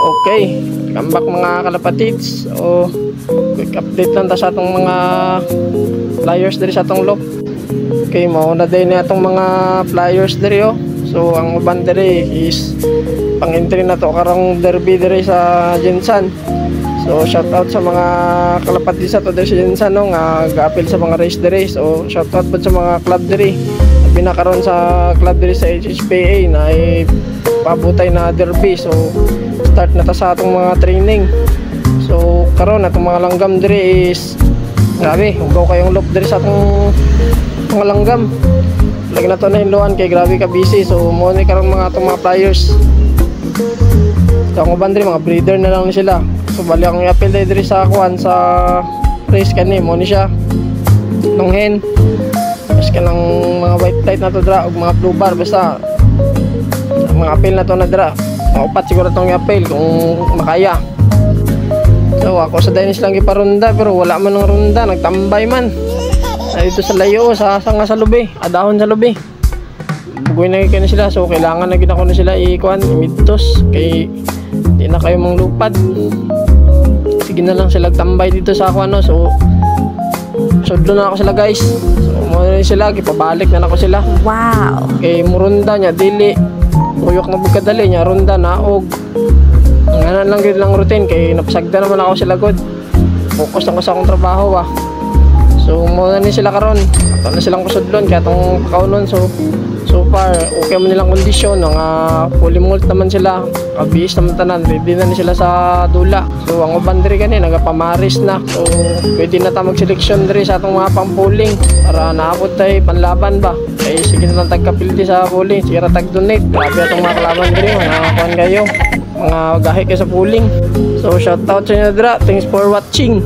Okay, welcome back mga kalapatids. So, quick update lang ta sa atong mga flyers diri sa atong lock. Okay, mauna din na atong mga flyers diri oh. So, ang uban diri is pang-entry na to karong derby diri sa Jinsan. So, shout out sa mga kalapatids sa to diri sa Jinsan no, nga ga-appeal sa mga race diri. So, shout out sa mga club diri. Pinakaroon sa club diri sa HHPA na ay pabutay na derby. So, start na ta sa atong mga training. So karon atong mga langgam diri is grabe, ugaw kayong loop diri sa atong mga langgam. Lagi na to na hinluan kay grabe ka busy. So mo ni karon mga atong mga flyers. So ang uban diri mga breeder na lang ni sila. So bali ang i-appeal diri sa kuan sa race kani mo ni siya. Long hen. Mas kanang mga white light na to dra ug mga blue bar basta mga appeal na to na dra. Maupat siguro itong i-appeal kung makaya. So ako sa Dennis lang iparunda pero wala man ng runda, nagtambay man dito sa layo, sa sanga sa lubi, adahon sa lubi. Bugoy na kayo na sila, so kailangan na ginako na sila ikuan, imitos kay di na kayo mang lupad. Sige na lang sila tambay dito sa ako ano. So sudlo na ako sila guys. So muna sila, gipabalik na ako sila. Wow. Kay murunda niya dili uyok na bugkadali niya ronda naog nganan lang gid lang routine kay napasagda naman ako sila god. Focus lang ko sa akong trabaho ba. So muna ni sila karon ato na silang kusudlon kaya atong kaunon. So far okay man nilang kondisyon nga fully molt naman sila, kabis naman tanan, ready na ni sila sa dula. So ang uban diri gani nagapamaris na. So pwede na ta magseleksyon diri sa atong mga pampuling para naabot tay panlaban ba. Kay sige na lang tagkapildi sa puling, sige ra tag-donate. Grabe atong mga kalaban diri, mga kuan kayo, mga gahi kayo sa puling. So shout out sa inyo dira, thanks for watching.